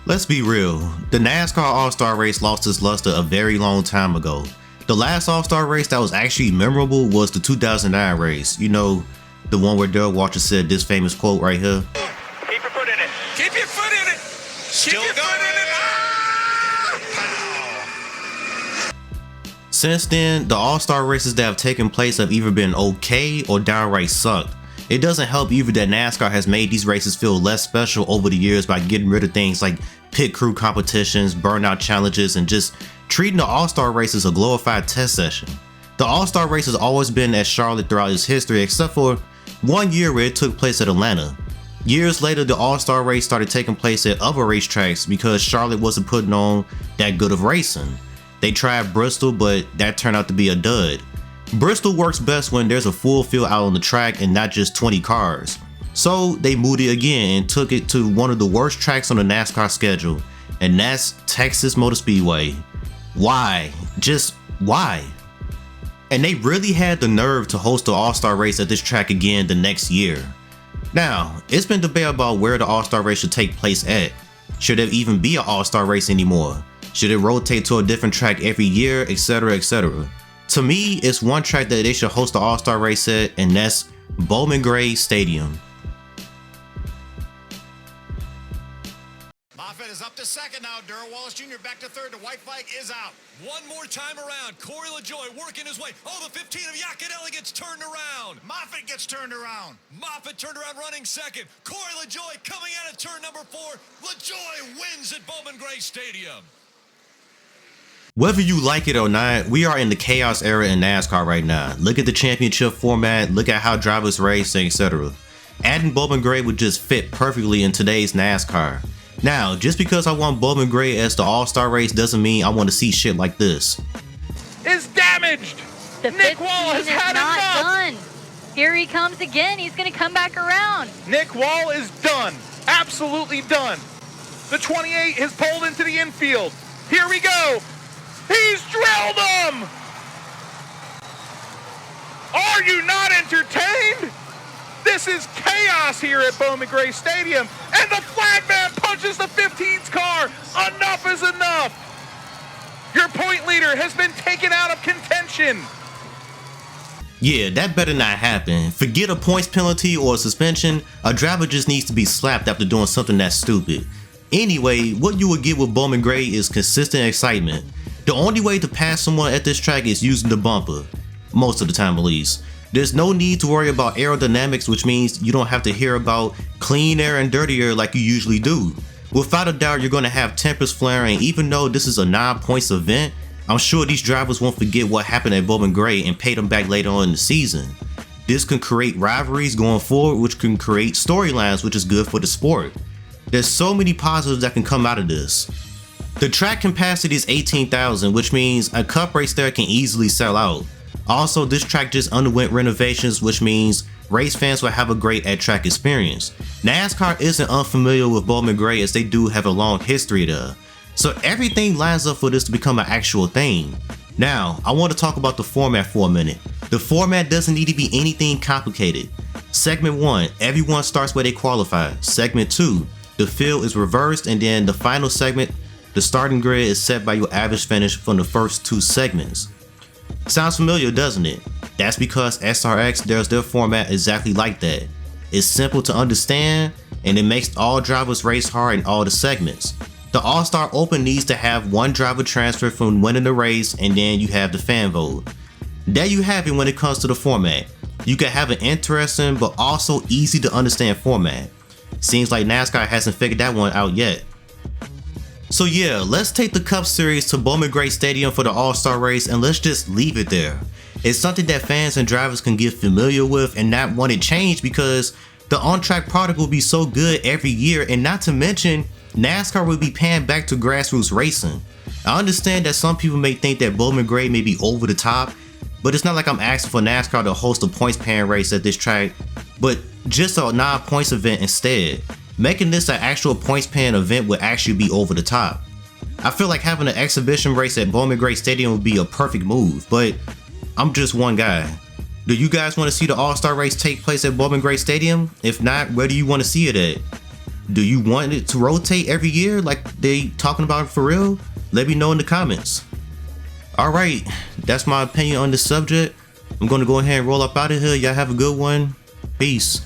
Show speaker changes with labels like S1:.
S1: Let's be real, the NASCAR All-Star race lost its luster a very long time ago. The last All-Star race that was actually memorable was the 2009 race. You know, the one where Darrell Waltrip said this famous quote right here.
S2: Keep your foot in it. Keep your foot in it.
S3: Still
S2: Keep your foot in it. Ah!
S1: Since then, the All-Star races that have taken place have either been okay or downright sucked. It doesn't help either that NASCAR has made these races feel less special over the years by getting rid of things like pit crew competitions, burnout challenges, and just treating the All-Star race as a glorified test session. The All-Star race has always been at Charlotte throughout its history except for one year where it took place at Atlanta. Years later, the All-Star race started taking place at other racetracks because Charlotte wasn't putting on that good of racing. They tried Bristol, but that turned out to be a dud. Bristol works best when there's a full field out on the track and not just 20 cars. So they moved it again and took it to one of the worst tracks on the NASCAR schedule, and that's Texas Motor Speedway. Why? Just why? And they really had the nerve to host the All-Star race at this track again the next year. Now, it's been debated about where the All-Star race should take place at. Should there even be an All-Star race anymore? Should it rotate to a different track every year, etc, etc. To me, it's one track that they should host the All-Star race at, and that's Bowman Gray Stadium.
S3: Moffitt is up to second now. Darrell Wallace Jr. back to third. The white flag is out.
S4: One more time around. Corey LaJoie working his way. Oh, the 15 of Yaconelli gets turned around.
S3: Moffitt gets turned around.
S4: Moffitt turned around running second. Corey LaJoie coming out of turn number 4. LaJoie wins at Bowman Gray Stadium.
S1: Whether you like it or not, we are in the chaos era in NASCAR right now. Look at the championship format, look at how drivers race, etc. Adding Bowman Gray would just fit perfectly in today's NASCAR. Now, just because I want Bowman Gray as the All-Star race doesn't mean I want to see shit like this.
S2: Is damaged.
S5: The
S2: Nick Wall has had
S5: not
S2: enough.
S5: done. Here he comes again. He's going to come back around.
S2: Nick Wall is done. Absolutely done. The 28 has pulled into the infield. Here we go. He's drilled him! Are you not entertained? This is chaos here at Bowman Gray Stadium, and the flagman punches the 15's car. Enough is enough. Your point leader has been taken out of contention.
S1: Yeah, that better not happen. Forget a points penalty or a suspension, a driver just needs to be slapped after doing something that stupid. Anyway, what you would get with Bowman Gray is consistent excitement. The only way to pass someone at this track is using the bumper, most of the time at least. There's no need to worry about aerodynamics, which means you don't have to hear about clean air and dirty air like you usually do. Without a doubt, you're going to have tempers flaring. Even though this is a 9-points event, I'm sure these drivers won't forget what happened at Bowman Gray and pay them back later on in the season. This can create rivalries going forward, which can create storylines, which is good for the sport. There's so many positives that can come out of this. The track capacity is 18,000, which means a cup race there can easily sell out. Also, this track just underwent renovations, which means race fans will have a great at-track experience. NASCAR isn't unfamiliar with Bowman Gray as they do have a long history there. So everything lines up for this to become an actual thing. Now, I want to talk about the format for a minute. The format doesn't need to be anything complicated. Segment 1, everyone starts where they qualify. Segment 2, the field is reversed, and then the final segment, the starting grid is set by your average finish from the first 2 segments. Sounds familiar, doesn't it? That's because SRX does their format exactly like that. It's simple to understand, and it makes all drivers race hard in all the segments. The All-Star Open needs to have one driver transfer from winning the race, and then you have the fan vote. There you have it when it comes to the format. You can have an interesting but also easy to understand format. Seems like NASCAR hasn't figured that one out yet. So yeah, let's take the Cup Series to Bowman Gray Stadium for the All-Star race and let's just leave it there. It's something that fans and drivers can get familiar with and not want it changed because the on-track product will be so good every year, and not to mention, NASCAR will be paying back to grassroots racing. I understand that some people may think that Bowman Gray may be over the top, but it's not like I'm asking for NASCAR to host a points paying race at this track, but just a 9-points event instead. Making this an actual points paying event would actually be over the top. I feel like having an exhibition race at Bowman Gray Stadium would be a perfect move, but I'm just one guy. Do you guys want to see the All-Star race take place at Bowman Gray Stadium? If not, where do you want to see it at? Do you want it to rotate every year like they talking about for real? Let me know in the comments. Alright, that's my opinion on this subject. I'm gonna go ahead and roll up out of here. Y'all have a good one. Peace.